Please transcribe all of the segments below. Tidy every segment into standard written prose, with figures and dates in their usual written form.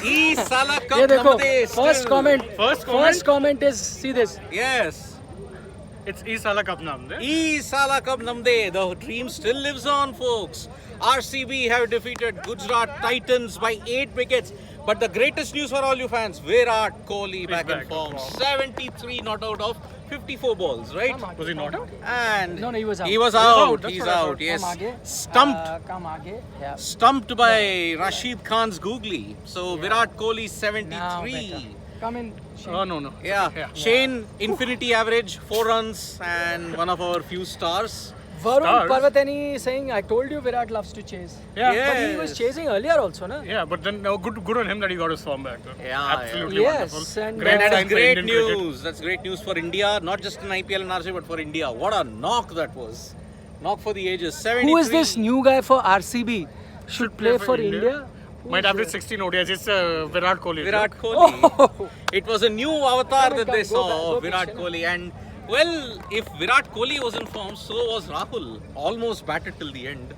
E Sala Cup ये देखो, Namde first still. comment. First comment? First comment is, see this. Yes. It's Isala Cup Namde. E Sala Cup Namde. The dream still lives on, folks. RCB have defeated Gujarat Titans by 8 wickets. But the greatest news for all you fans, Virat Kohli back in back in form. form. 73 not out of 54 balls, right? Was he not out? And No, he was out. He was out. That's He's what I out. thought. Yes. Come आगे. Stumped. Come आगे. Yeah. Stumped by Rashid Khan's googly. So Virat Kohli Now 73. better. Come in. Shane. Oh, no. Yeah. Shane, infinity average, 4 runs, and one of our few stars. Varun Stars. Parvatani saying, I told you Virat loves to chase. Yeah. Yeah. But he was chasing earlier also, na? Yeah, but then good on him that he got his form back. Yeah, Absolutely Yes, wonderful. and Great That sign is for great Indian cricket. news. That's great news for India, not just in IPL and RCB, but for India. What a knock that was. Knock for the ages. 73. Who is this new guy for RCB? Should play for India? Might average 16 ODIs. It's Virat Kohli. Virat Kohli. Oh. It was a new avatar Come, that come, they go saw back, of go Virat pitch, Kohli. And, well, if Virat Kohli was in form, so was Rahul. Almost batted till the end.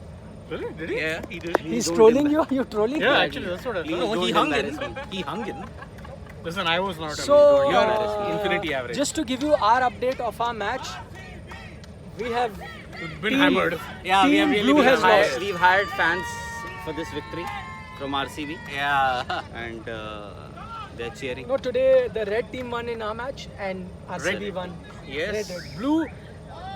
Really? Did he? Yeah, he did. He's trolling you? Are you trolling Yeah, him? actually, that's what I thought. No, he hung in. He hung in. Listen, I was not. So, Your infinity average. just to give you our update of our match, we have been team- hammered. Yeah, we Team have really Blue been has hired, lost. we've hired fans for this victory from RCB Yeah. and they're cheering. No, today the red team won in our match and RCB Red. won. Yes. Red. Blue,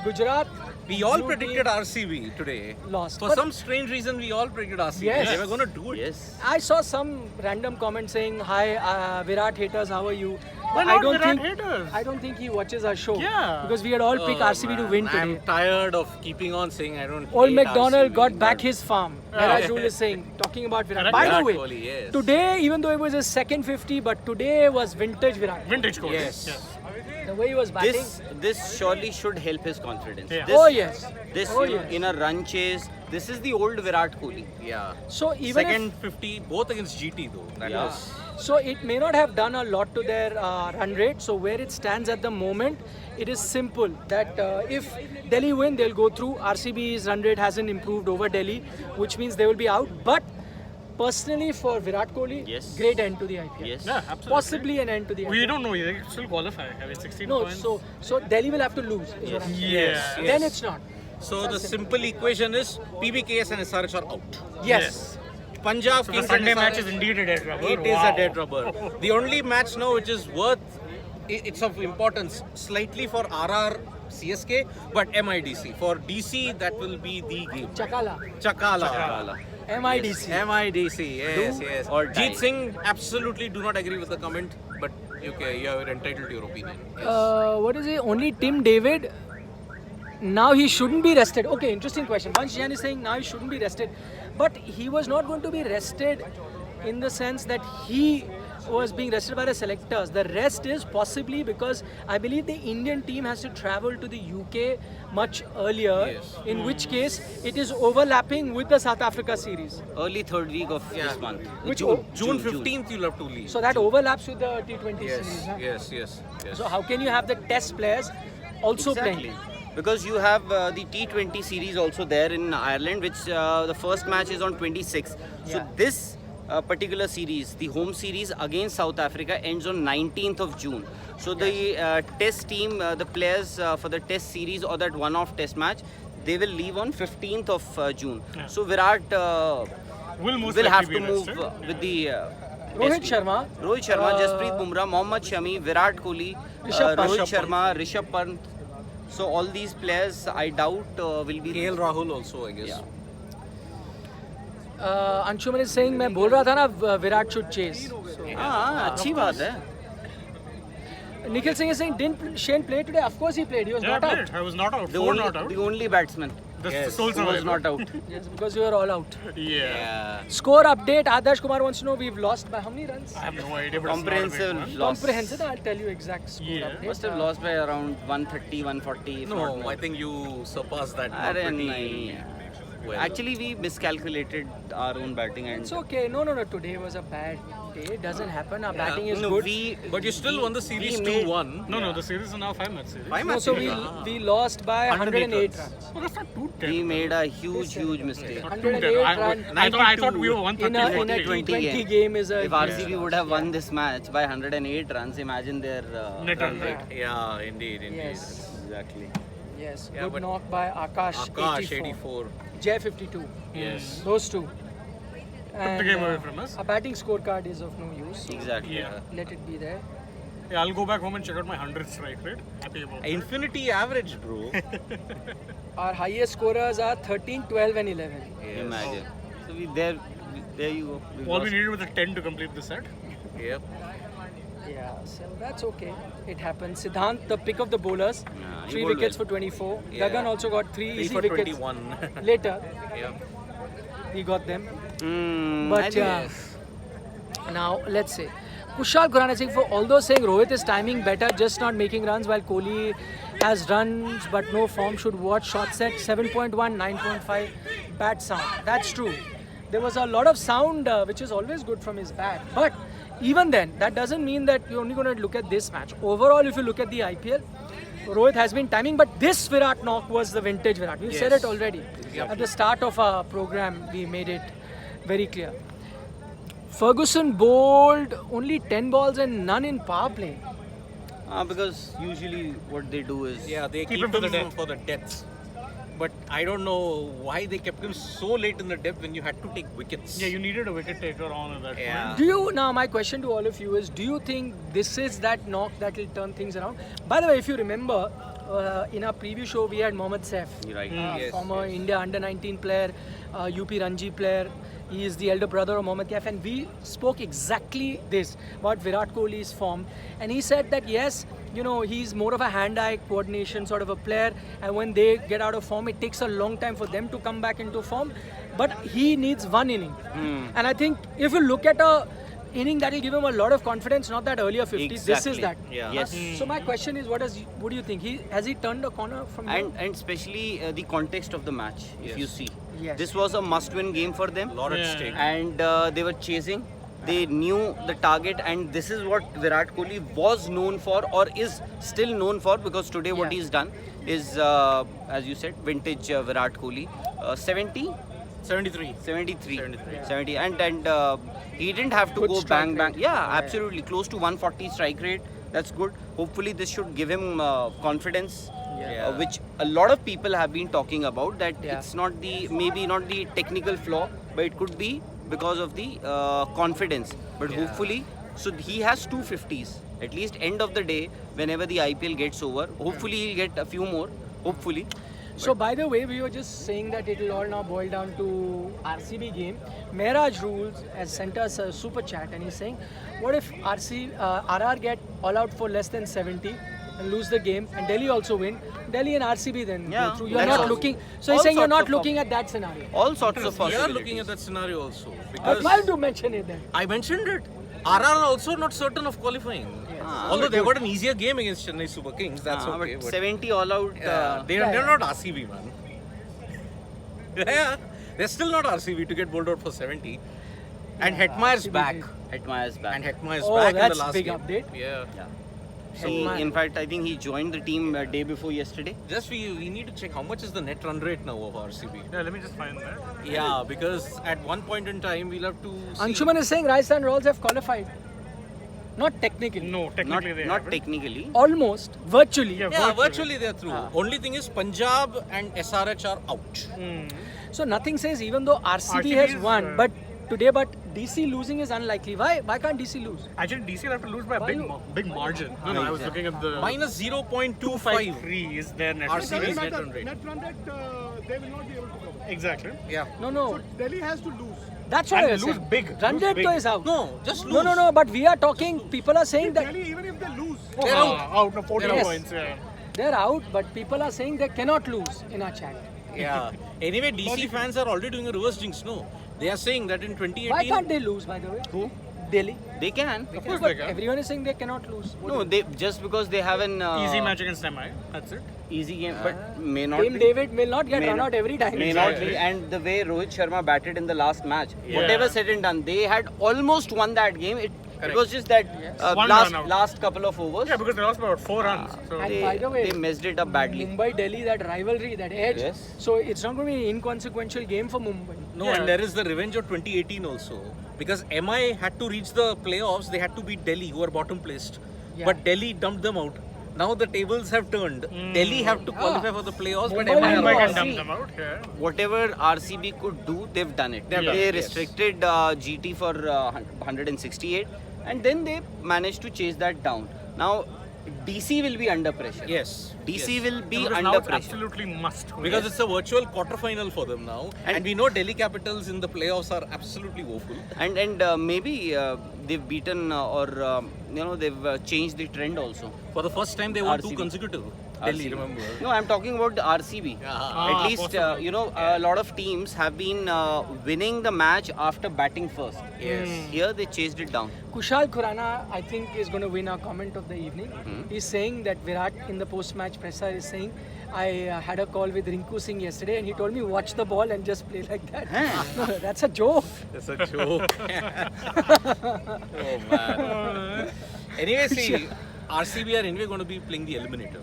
Gujarat. We all blue predicted team RCB today. lost. For But some strange reason, we all predicted RCB. Yes. They were going to do it. Yes. I saw some random comment saying, "Hi, Virat haters, how are you?" Why But not Virat haters? I don't think he watches our show. Yeah. Because we had all picked RCB to Man, win I'm today. tired of keeping on saying I don't. Old hate McDonald RCB, got back but his farm. Whereas Rule is saying, talking about Virat. Correct. By the Virat way, Kohli, yes. today, even though it was his second 50, but today was vintage Virat. Vintage Kohli. Yes. The way he was batting. This surely should help his confidence. Yeah. This, Oh yes. This Oh, you know, yes. in a run chase, this is the old Virat Kohli. Yeah. So even Second 50, both against GT though. That Yeah. was. so it may not have done a lot to their run rate. So where it stands at the moment, it is simple that if Delhi win, they'll go through. RCB's run rate hasn't improved over Delhi, which means they will be out. But personally, for Virat Kohli, Yes. great end to the IPL. Yes. Yeah, absolutely. Possibly an end to the IPL. We don't know. They can still qualify. Have 16 No, points. so Delhi will have to lose. Is what I'm saying. Yes. Then it's not. So the simple equation is PBKS and SRH are out. Yes. Punjab So the Kings Sunday and match SRH, is indeed a dead rubber. It is Wow. a dead rubber. The only match now which is worth, it's of importance slightly for RR CSK, but MIDC. For DC, that will be the game. Chakala. Chakala. MIDC. MIDC, yes, Do yes. or die. Jeet Singh, absolutely do not agree with the comment, but okay, you are entitled to your opinion. Yes. What is it? Only Tim David. Now he shouldn't be rested. Okay, interesting question. Vansh Jain is saying now he shouldn't be rested, but he was not going to be rested in the sense that he was being rested by the selectors. The rest is possibly because I believe the Indian team has to travel to the UK much earlier, Yes. in which case it is overlapping with the South Africa series. Early third week of Yeah. this month. Which June 15th, you'll have to leave. So that overlaps with the T20 yes, series. Huh? yes. So how can you have the test players also Exactly. playing? Because you have the T20 series also there in Ireland, which the first match is on 26th. So Yeah. this particular series, the home series against South Africa, ends on 19th of June. So the test team, the players for the test series or that one-off test match, they will leave on 15th of June. Yeah. So Virat Will most will have likely to be move rested. with the Rohit test team. Sharma. Rohit Sharma, Jasprit Bumrah, Mohammad Shami, Virat Kohli, Rishabh Pant. Rohit Sharma, Rishabh Pant. So all these players, I doubt will be. KL Rahul also, I guess. Yeah. Anshuman is saying मैं बोल रहा था ना Virat should chase. हाँ, अच्छी बात है. Nikhil Singh is saying didn't Shane play today? Of course he played. He was Yeah, not played. out. I was not out. The Four only, not out. the only batsman The Yes, sole who was survivor. not out. Yes, because you were all out. Yeah. Score update. Adarsh Kumar wants to know we've lost by how many runs? I have no idea, but Comprehensive it's not a big loss. Comprehensive. I'll tell you exact score Yeah. update. Must have lost by around 130, 140. if not No, more. I think you surpassed that. अरे pretty- नहीं. well. Actually, we miscalculated our own batting and It's okay. No. Today was a bad day. It doesn't happen. Our batting is no, good. But you still won the series we made- 2-1. No, the series is now 5-match series. Five No, match so series. we lost by 108 runs. Oh, that's not too we terrible. made a huge mistake. Not too 108 terrible. run. I thought we were In 130. a 20 T20 game is a If RCB would have won this match by 108 runs, imagine their Net run run rate. rate. Yeah, indeed. Yes. Exactly. Yes, Yeah, good but knock by Akash, Akash 84. 84. Jay 52. Yes. Those two. Took the game away from us. A batting scorecard is of no use. Exactly. Yeah. Let it be there. Yeah, I'll go back home and check out my 100th strike rate. Happy about that. Infinity average, bro. Our highest scorers are 13, 12 and 11. Imagine. So there you go. We All we lost. needed was a 10 to complete the set. Yep. Yeah, so that's okay. It happens. Siddhant, the pick of the bowlers. Nah, he 3 bowled wickets well. for 24. Yeah. Gagan also got 3 3 easy for wickets. 21. Later, Yep. he got them. I But think- yeah. Now, let's say. Kushal Khurana Singh, for although saying Rohit is timing better, just not making runs, while Kohli has runs but no form, should watch shot set 7.1, 9.5, bat sound. That's true. There was a lot of sound, which is always good from his bat. But even then, that doesn't mean that you're only going to look at this match. Overall, if you look at the IPL, Rohit has been timing, but this Virat knock was the vintage Virat. We've said Yes. it already. At the start of our program, we made it very clear. Ferguson bowled only 10 balls and none in power play. Because usually what they do is Yeah, they Keep keep him for the him depth. for the depths. But I don't know why they kept him so late in the depth when you had to take wickets. Yeah, you needed a wicket taker on at that Yeah. point. Do you, now my question to all of you is, do you think this is that knock that will turn things around? By the way, if you remember, in our preview show, we had Mohammad Saif, right. Yes, former yes. India under-19 player, UP Ranji player. He is the elder brother of Mohammad Kaif, and we spoke exactly this about Virat Kohli's form. And he said that yes, you know, he's more of a hand-eye coordination sort of a player, and when they get out of form, it takes a long time for them to come back into form. But he needs one inning, and I think if you look at a inning that will give him a lot of confidence, not that earlier 50s. This is Exactly. that. Yeah. Yes. So my question is, what do you think? Has he turned a corner from here? And especially the context of the match, if Yes. you see. Yes. This was a must-win game for them. Lot at Yeah. stake. And they were chasing. They knew the target, and this is what Virat Kohli was known for, or is still known for, because today what Yeah. he's done is, as you said, vintage Virat Kohli. 70? 73. 73. 73. 70. And he didn't have to Good go strike bang bang. rate. Yeah, Yeah. absolutely. Close to 140 strike rate. That's good. Hopefully, this should give him confidence. Yeah. Which a lot of people have been talking about, that Yeah. it's not maybe not the technical flaw, but it could be because of the confidence. But Yeah. hopefully, so he has 250s. At least end of the day, whenever the IPL gets over, hopefully he'll get a few more. Hopefully. So by the way, we were just saying that it will all now boil down to RCB game. Mehraj Rules has sent us a super chat, and he's saying, what if RR get all out for less than 70 and lose the game, and Delhi also win? Delhi and RCB then Yeah, go through. You're that's not also- looking. So all he's saying you're sorts not of looking at that scenario. All sorts of We are possibilities. looking at that scenario also. But Because why do you mention it then? I mentioned it. RR also not certain of qualifying. Although they got an easier game against Chennai Super Kings, that's okay. But But 70 all out. they're not RCB, man. Yeah, they're still not RCB to get bowled out for 70. And Hetmeyer's RCB back. Hetmeyer's back. And Hetmeyer's Oh, back in that's the last big game. update. Yeah. Hetmeyer. In fact, I think he joined the team day before yesterday. Just we need to check how much is the net run rate now of RCB. Yeah, let me just find that. Yeah, because at one point in time we'll have to see. Anshuman is saying Rajasthan Royals have qualified. Not technically. No, Not, technically they not haven't. technically. Almost. Virtually. Yeah, virtually they're through. Only thing is Punjab and SRH are out. So nothing says even though RCB RCB has is, won, but DC losing is unlikely. Why? Why can't DC lose? Actually, DC will have to lose by a Why big, you- big margin. No, I was looking at the Minus 0.25. 5-3 is their net. RCB's run. net run rate. Net run rate, they will not be able to cover. Exactly. Yeah. No. So Delhi has to lose. That's what And I was lose saying. big, Run lose rate big. though is out. No, just lose. No. But we are talking. People are saying that Delhi, even if they lose, They're out. Out no 14 Yes. points. Yeah. they're out, but people are saying they cannot lose in our chat. Yeah. Anyway, DC fans are already doing a reverse jinx. No, they are saying that in 2018. Why can't they lose? By the way, Who? Delhi? They can. Of course but they can. everyone is saying they cannot lose. What No, do they just because they have an Easy match against MI. That's it. easy game, but may not Tim be. David will not get May run not- out every time. May not be. And the way Rohit Sharma batted in the last match, Yeah. whatever said and done, they had almost won that game. It was just that One run out. last couple of overs. Yeah, because they lost by about 4 runs. So And They, by the way, they messed it up badly. Mumbai Delhi, that rivalry, that edge. Yes. So it's not going to be an inconsequential game for Mumbai. No, Yeah. and there is the revenge of 2018 also. Because MI had to reach the playoffs, they had to beat Delhi, who are bottom placed. Yeah. But Delhi dumped them out. Now the tables have turned. Delhi have to qualify for the playoffs, but Mumbai MI are will Mumbai out. can see. dump them out. Yeah. Whatever RCB could do, they've done it. They've done They it, yes. restricted GT for 168, and then they managed to chase that down. Now DC will be under pressure. Yes. DC yes. will be Because now under it's pressure. absolutely must. win. Because it's a virtual quarterfinal for them now. And we know Delhi Capitals in the playoffs are absolutely woeful. And maybe they've beaten they've changed the trend also. For the first time, they won two RCB. consecutive. Delhi, RCB. remember? No, I'm talking about the RCB. Ah, At least a lot of teams have been winning the match after batting first. Yes. Here they chased it down. Kushal Khurana, I think, is going to win our comment of the evening. Hmm. He's saying that Virat in the post-match presser is saying, I had a call with Rinku Singh yesterday and he told me watch the ball and just play like that. No, that's a joke. That's a joke. Oh man. Anyway, see, RCB are anyway going to be playing the eliminator.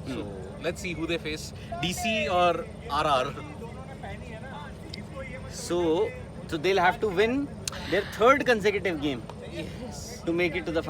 So let's see who they face, DC or RR. So they'll have to win their third consecutive game to make it to the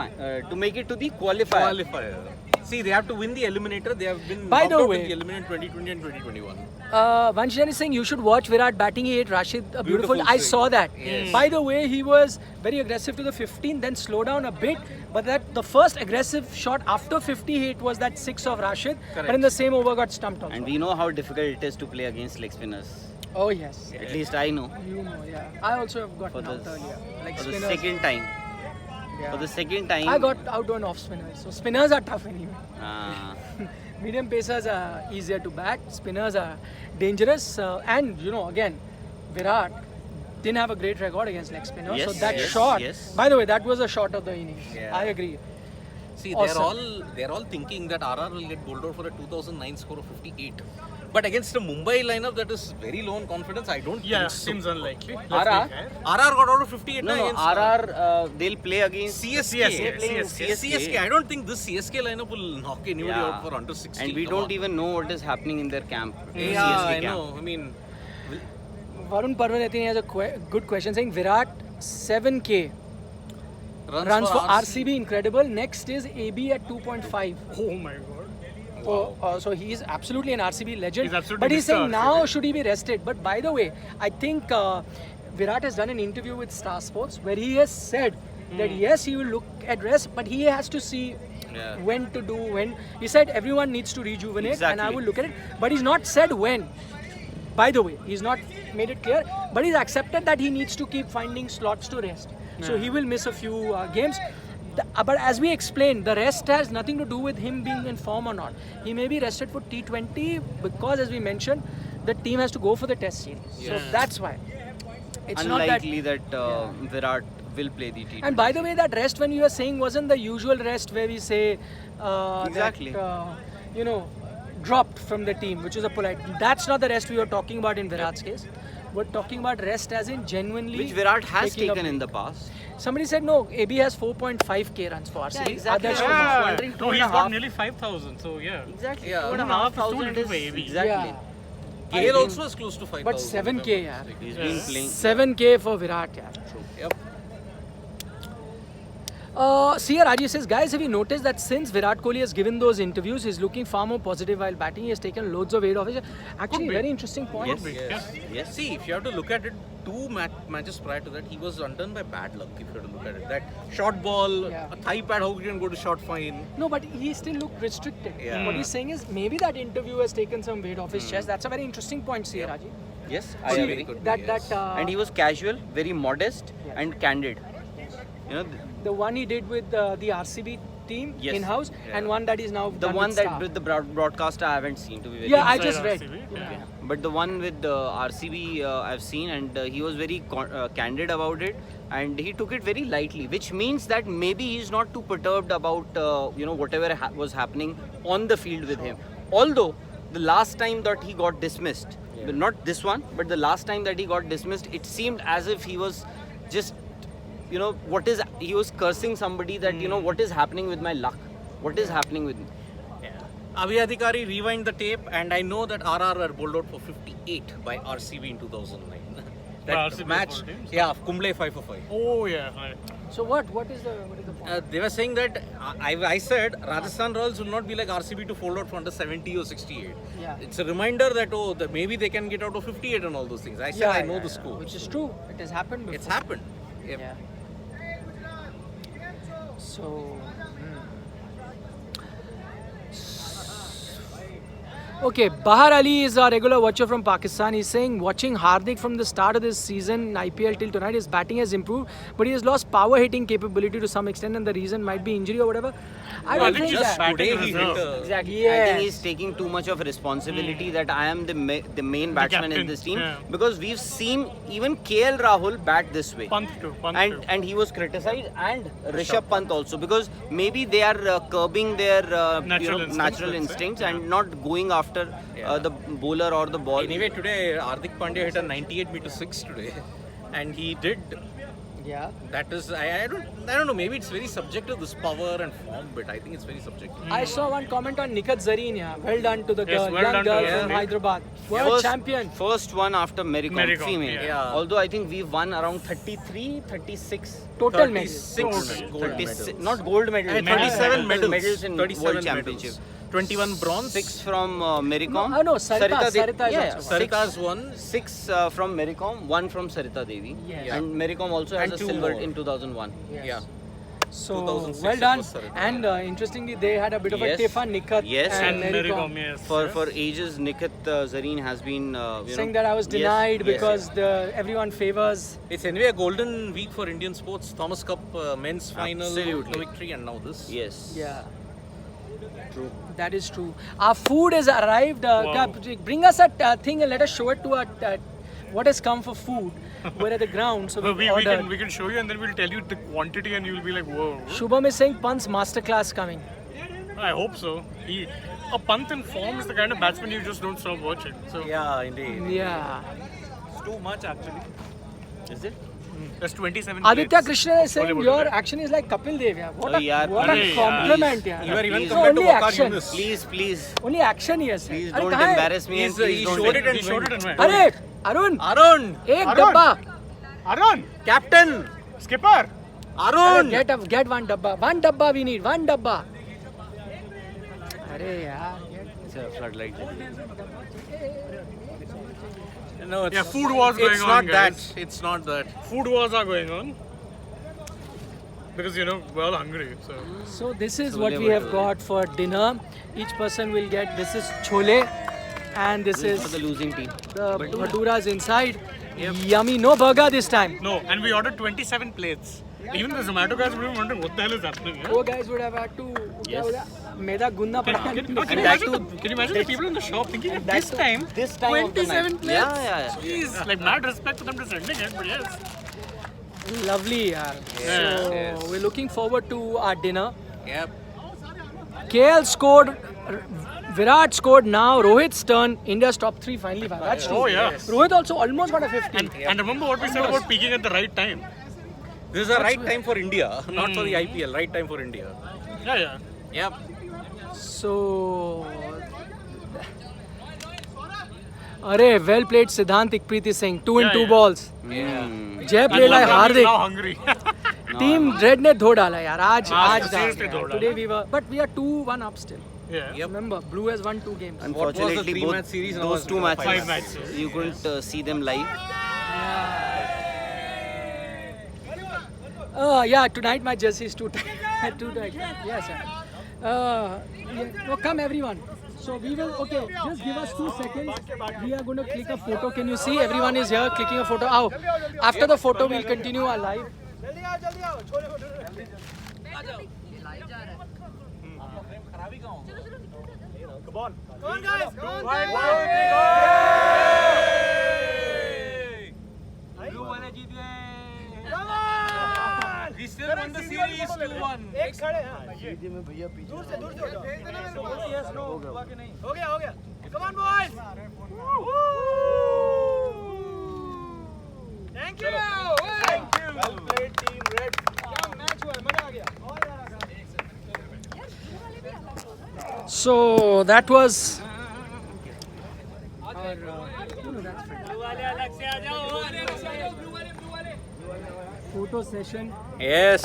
to make it to the qualifier. Qualifier. See, they have to win the eliminator. They have been By knocked the out way- in the eliminator 2020 and 2021. Vanshjan is saying you should watch Virat batting. He hit Rashid a beautiful. Beautiful I swing. saw that. Yes. By the way, he was very aggressive to the 15, then slow down a bit. But that the first aggressive shot after 50 hit was that 6 of Rashid. Correct. But in the same over got stumped also. And we know how difficult it is to play against leg spinners. Oh yes. At least I know. You know, yeah. I also have For gotten the, out earlier. Like for the spinners. second time. Yeah. For the second time. I got out on off spinners. So spinners are tough anyway. Medium pacers are easier to bat. Spinners are dangerous. And again, Virat didn't have a great record against leg spinners. So Yes, that yes, shot. yes. By the way, that was a shot of the innings. Yeah. I agree. See, Awesome. they're all thinking that RR will get bowled out for a 2009 score of 58. But against a Mumbai lineup that is very low on confidence, I don't Yeah, think so. seems unlikely. RR? Let's be fair. RR got out of 58 No, against RR, they'll play against CSK. CSK. CSK. I don't think this CSK lineup will knock anybody out for under 60. And we Come don't on. even know what is happening in their camp. Yeah, CSK I camp. know. I mean, Varun Parvanathin has a good question saying Virat 7K runs for RCB incredible. Next is AB at 2.5. Oh my god. So he is absolutely an RCB legend. He's absolutely But he's Mr. saying now RCB. should he be rested? But by the way, I think Virat has done an interview with Star Sports where he has said that yes, he will look at rest, but he has to see Yeah. when to do when. He said everyone needs to rejuvenate, and I Exactly. will look at it. But he's not said when. By the way, he's not made it clear, but he's accepted that he needs to keep finding slots to rest. So he will miss a few games. But as we explained, the rest has nothing to do with him being in form or not. He may be rested for T20 because, as we mentioned, the team has to go for the test series. So that's why. It's not that. Unlikely that Virat will play the T20. And by the way, that rest when you were saying wasn't the usual rest where we say Exactly. that, dropped from the team, which is a polite. That's not the rest we were talking about in Virat's case. We're talking about rest as in genuinely. Which Virat has taking a taken in break. the past. Somebody said no. AB has 4.5k runs for RCB. exactly. Others Yeah. don't. I was wondering No, two he's and a got half. nearly 5,000. So yeah. Exactly. Yeah. 2,500 2,500 is is exactly. Yeah. KL also has close to 5,000. But 7k, yeah. He's been playing. 7k for Virat, yeah. Yep. Sir Raji says, guys, have you noticed that since Virat Kohli has given those interviews, he's looking far more positive while batting. He has taken loads of weight off it. Actually, be. very interesting point. Yes. Yes. Yes. See, if you have to look at it, two matches prior to that, he was undone by bad luck. If you have to look at it, that short ball, Yeah. a thigh pad, how you can go to short fine. No, but he still looked restricted. Yeah. What he's saying is maybe that interview has taken some weight off his chest. That's a very interesting point, Sir Raji. Yes, I See, agree. could be, that yes. that And he was casual, very modest, Yeah. and candid. You know, the one he did with the RCB team Yes. in-house, Yeah. and one that is now the done one with that Star. with the broadcaster I haven't seen, to be very Yeah, I honest. just read. RCB, Yeah. yeah. But the one with the RCB I've seen, and he was very candid about it. and he took it very lightly, which means that maybe he's not too perturbed about whatever was happening on the field with him. Although the last time that he got dismissed, not this one, but the last time that he got dismissed, it seemed as if he was just, he was cursing somebody that, what is happening with my luck? What is happening with me? Abhi Adhikari rewind the tape, and I know that RR were bowled out for 58 by RCB in 2009. That RCB match, bowled him, yeah, Kumble 5 for 5. Oh yeah. Right. So what is the point? They were saying that I said Rajasthan Royals will not be like RCB to fold out for under 70 or 68. Yeah. It's a reminder that maybe they can get out of 58 and all those things. I said I know the score. Which is true. It has happened before. It's happened. Yep. Yeah. So. Okay, Bahar Ali is a regular watcher from Pakistan. He's saying, watching Hardik from the start of this season, IPL till tonight, his batting has improved, but he has lost power hitting capability to some extent, and the reason might be injury or whatever. I don't think just that. today he hit Exactly. I Yes. think he's taking too much of responsibility that I am the main batsman in captain, this team, yeah. because we've seen even KL Rahul bat this way. Punt too. And he was criticized, and Rishabh Pant also, because maybe they are curbing their natural instincts and not going after the bowler or the ball. Anyway, today Hardik Pandya hit a 98 meter 6 today, and he did. Yeah. That is, I don't know. Maybe it's very subjective, this power and form bit. I think it's very subjective. I saw one comment on Nikat Zareen. Yeah. Well done to the Yes, girl, well young done to girl her. from Yeah. Hyderabad. World champion. First one after Mary Kom, female. yeah. Although I think we've won around 33, 36. Total medals. 36 gold 36 medals. not gold medals. 37 medals. in 37 World medals. Championship. 21 bronze. 6 from Mary Kom. No, Sarita is yeah, also. Sarita's won. 6 from Mary Kom, 1 from Sarita Devi. Yes. And Mary Kom also has And a two silver more. in 2001. Yeah. So 2006 well it done. was Sarita. And interestingly, they had a bit of a Yes. tiff on Nikat Yes, and Mary Kom. yes. For ages, Nikat Zareen has been Saying that I was denied yes, because everyone favors. It's anyway a golden week for Indian sports. Thomas Cup men's final Absolutely. victory, and now this. Yes. Yeah. True. That is true. Our food has arrived. Wow. Bring us a thing and let us show it to our. What has come for food? We're at the ground, so We ordered. can show you and then we'll tell you the quantity and you'll be like, whoa. Shubham is saying Pant's masterclass coming. I hope so. A punt in form is the kind of batsman you just don't stop watching. So Yeah, indeed. Yeah. it's too much actually. Is it? There's 27 Aditya plates. Krishna is saying Bollywood, your right? action is like Kapil Dev. Yeah. What Oh, a, yeah, what a please, compliment. yeah. You Yeah. are even Please. compared to Only Waqar action. Yunus. Please. Only action he has. Please Arre, don't kahan hai? embarrass me. He's- And please he don't showed it and He showed it and went. Arre, Arun. Arun! Ek Arun. dabba. Arun! Captain! Skipper! Arun! Get one dabba. One dabba we need. One dabba. Arre yaar. It's a floodlight. No, it's, Yeah, food wars going it's on, not guys. that. It's not that. Food wars are going on. Because we're all hungry. So this is Chole what we have bhature. got for dinner. Each person will get. This is chole, and this This is is for the losing team. the bhaturas inside. Yummy. No burger this time. No, and we ordered 27 plates. Even the Zomato guys would be wondering what the hell is happening here. Four guys would have had to. Yes. Meda gunna Can pada. you that imagine, too- can you imagine the people in the shop thinking at that this too- time, this time of the 27 night. plates? Yeah. Jeez, like mad respect to them to sending it, but yes. Lovely, yaar. So yes. we're looking forward to our dinner. Yep. KL scored. Virat scored now. Rohit's turn. India's top 3 finally. That's true. Oh yeah. Rohit also almost got a 50. And remember what we said about peaking at the right time. This is the right time for India, not for the IPL. Right time for India. Yeah. Yep. So, Arey, well played Siddhant Ikpreet is saying 2 in 2 yeah. balls. Jai play like Now Hardik. hungry. Team Red ने धो डाला यार आज आज डाल seriously दिया। धो डाला। Today we were but we are 2-1 up still. Yeah. Yep. Remember Blue has won 2 games. What was the Unfortunately, three-match both series? Now those it's two become matches, five matches. you couldn't see them live. Yeah, tonight my jersey is too tight. Too tight. Yes, sir. Yeah. No, come everyone. So we will, okay, just give us 2 seconds. We are going to click a photo. Can you see? Everyone is here clicking a photo. Ow. After the photo, we'll continue our live. won the series 2-1. Come on, boys. Thank you. Well played, team red. So that was photo session. Yes.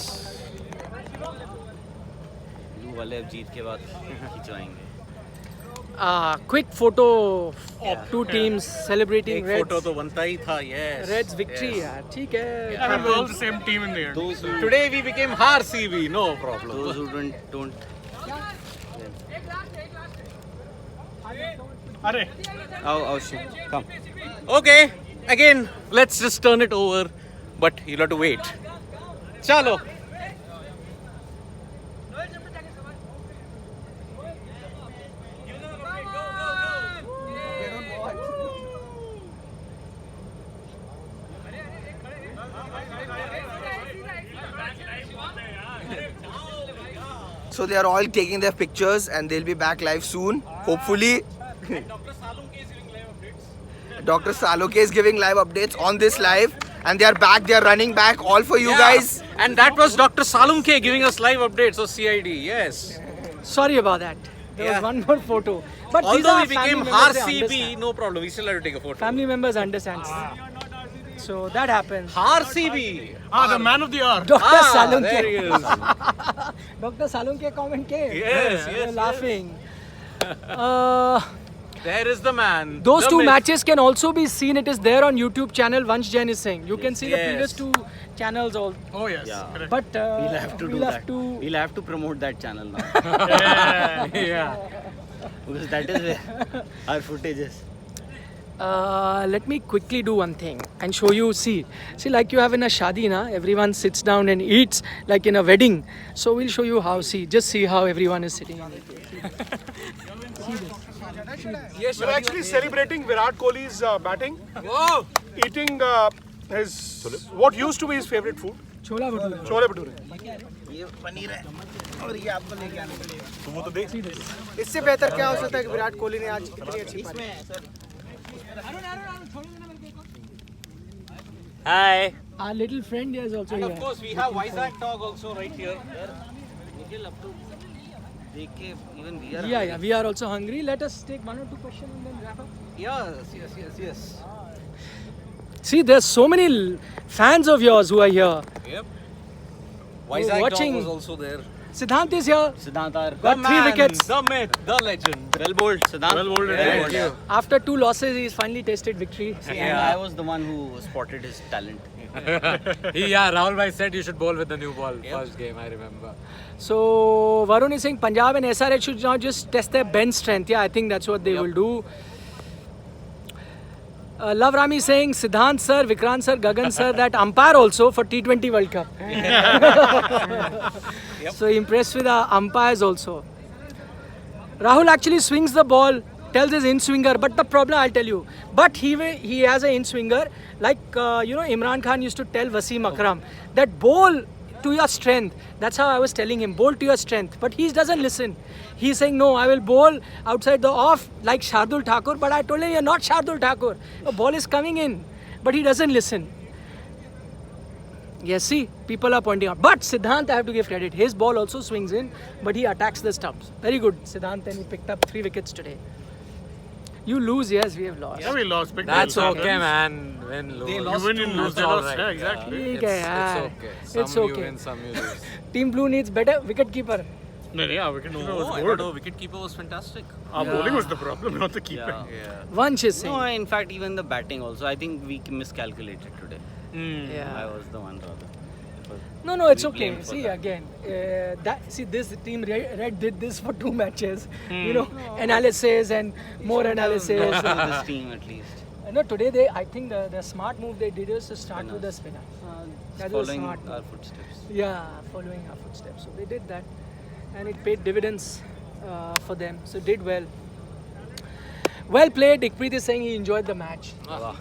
Blue वाले अब जीत के बाद खिंचवाएंगे. Quick photo of two teams celebrating एक Reds. photo तो बनता ही था. Yes. Reds victory. यार ठीक है. I mean, we're all the same team in the end. Those who Today we became RCB. No problem. those who don't. Arey. Oh, shit. Come. Okay. Again, let's just turn it over. But you'll have to wait. Chalo. So they are all taking their pictures and they'll be back live soon. Hopefully. Dr. Salokhe is giving live updates on this live. And they are back, they are running back, all for you guys. And that was Dr. Salumke giving us live updates of CID. Yes. Sorry about that. There was one more photo. But these Although are we became family members, they RCB, understand. no problem. We still have to take a photo. Family members understand. So that happens. RCB. The man of the hour. Dr. Salunke. There he is. Dr. Salunke comment came. Yes, They yes, were laughing. There is the man. Those the two myth. matches can also be seen. It is there on YouTube channel. Vansh Jain is saying. You can see the Yes. previous two channels all. Oh yes. Yeah. Correct. But We'll have to do that. to We'll have to promote that channel now. Yeah. Because that is where our footage is. let me quickly do one thing and show you. See, like you have in a shadi, na, everyone sits down and eats like in a wedding. So we'll show you how. Just see how everyone is sitting on it. We're actually celebrating Virat Kohli's batting. Whoa. Eating his what used to be his favorite food. Chola bhature. Chole bhature. इससे बेहतर क्या हो सकता है कि विराट कोहली ने आज इतनी अच्छी पारी. Hi. Our little friend is also And here. of course, we have AajTak dog also right here. Even we are. Yeah, we are also hungry. Let us take one or two questions and then wrap up. Yes. See, there's so many fans of yours who are here. Yep. AajTak watching- dog was also there. Siddhant is here. Siddhant are Got The 3 man, wickets. The myth, the legend. well bowled. Siddhant. Well bowled. Thank you. After 2 losses, he's finally tasted victory. And I was the one who spotted his talent. Rahul bhai said you should bowl with the new ball first game, I remember. So, Varun is saying Punjab and SRH should now just test their bench strength. Yeah, I think that's what they will do. Love Rami is saying Siddhant sir, Vikrant sir, Gagan sir, that umpire also for T20 World Cup. So impressed with the umpires also. Rahul actually swings the ball, tells his in-swinger, but the problem I'll tell you. But he has an in-swinger, like Imran Khan used to tell Wasim Akram that bowl to your strength. That's how I was telling him, bowl to your strength. But he doesn't listen. He's saying, no, I will bowl outside the off like Shardul Thakur. But I told him, you're not Shardul Thakur. The ball is coming in. But he doesn't listen. Yes, see, people are pointing out. But Siddhant, I have to give credit. His ball also swings in, but he attacks the stumps. Very good, Siddhant, and he picked up 3 wickets today. You lose, yes, we have lost. Yeah, we lost. Big That's deal. okay, man. Win, lose. You win and lose. They That's all lost. right. Yeah, exactly. ठीक है यार. It's okay. Some It's you okay. win, some you lose. Team Blue needs better wicket keeper. No, yeah, wicket keeper No, was I good. don't know. Wicketkeeper was fantastic. Our bowling was the problem, not the keeping. Yeah. Vansh is saying. No, in fact, even the batting also. I think we miscalculated today. I Yeah. was the one rather. No, it's We okay. blamed for See that. again, this team Red did this for 2 matches. Analysis and more analysis. this team at least. No, today I think the smart move they did is to start with the spinner. That was Following smart. our footsteps. Yeah, following our footsteps. So they did that, and it paid dividends for them. So did well. Well played. Dikpreet is saying he enjoyed the match.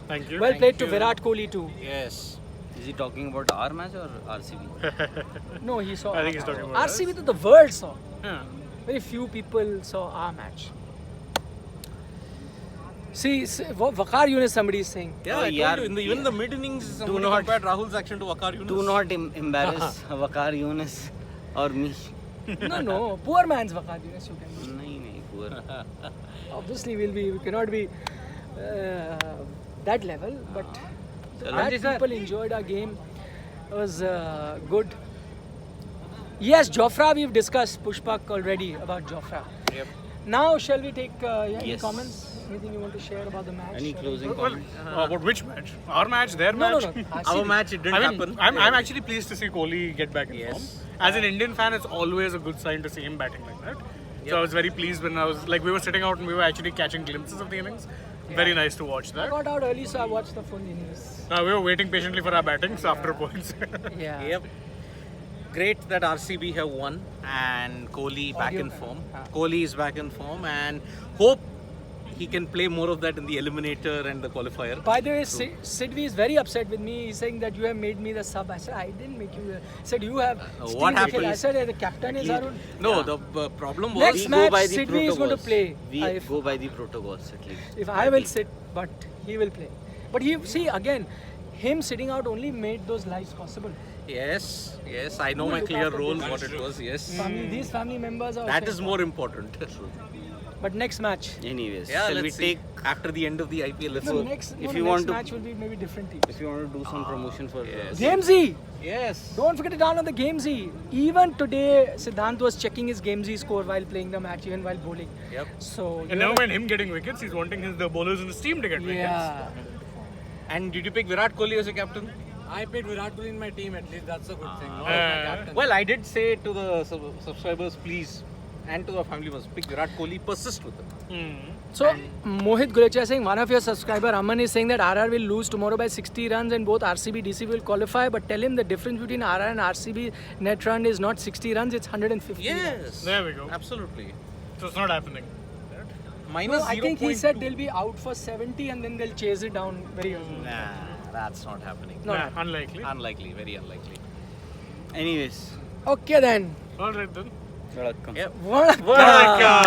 Thank you. Well played to Virat Kohli too. Yes. Is he talking about our match or RCB? No, he saw. I think he's talking about RCB that the world saw. Yeah. Very few people saw our match. See, what Waqar Yunus somebody is saying. Yeah, Oh, I yeah. told you, even in the mid innings, somebody not- compared Rahul's action to Waqar Yunus. Do not embarrass Waqar Yunus or me. No, poor man's Waqar Yunus, you can do. Nahi, poor. Obviously, we cannot be that level, but that people enjoyed our game. It was good. Yes, Jofra, we've discussed Pushpak already about Jofra. Yep. Now, shall we take any Yes. comments? Anything you want to share about the match? Any closing Well, comments? about which match? Our match? Their No, match? no, no. Our match, it didn't I mean, happen. I'm actually pleased to see Kohli get back in Yes. form. As an Indian fan, it's always a good sign to see him batting like that. So I was very pleased when we were sitting out and we were actually catching glimpses of the innings. Very nice to watch I that. got out early, so I watched the full innings. We were waiting patiently for our battings after points. Yeah. Yep. Great that RCB have won and Kohli back in form. Kohli is back in form and hope he can play more of that in the eliminator and the qualifier. By the way, Sidvi is very upset with me. He's saying that you have made me the sub. I said, I didn't make you. He said, you have. What Steve Nikhil. happened? I said, the captain is Arun. No, the problem was Next We match, go by the Sidney is going to protocols. play. We If- go by the protocols at least. If I will sit, but he will play. But he, see, again, him sitting out only made those lives possible. yes, I know Who my look clear after role, this? what it was, yes. These family members are. That okay. is more important. But next match. Anyways, Yeah, shall we let's see. take After the end of the IPL, let's No, go. next, if no, you next want to- match will be maybe different teams. if you want to do some promotion for Gamezy! Yes. Don't forget to download the Gamezy. Even today, Siddhant was checking his Gamezy score while playing the match, even while bowling. Yep. So, And never mind him getting wickets, he's wanting the bowlers in his team to get wickets. yeah. And did you pick Virat Kohli as a captain? I picked Virat Kohli in my team at least. That's a good thing. No, captain. Well, I did say to the subscribers, please, and to the family members, pick Virat Kohli, persist with him. So, Mohit Gulecha saying one of your subscriber, Aman, is saying that RR will lose tomorrow by 60 runs and both RCB, DC will qualify. But tell him the difference between RR and RCB net run is not 60 runs, it's 150 runs. Yes. There we go. Absolutely. So it's not happening. Minus No, I think he 0.2. said they'll be out for 70 and then they'll chase it down very early. Nah, that's not happening. No, Nah, no. unlikely. Unlikely, very unlikely. Anyways, Okay then. Alright then. welcome. Yep. Vanakkam.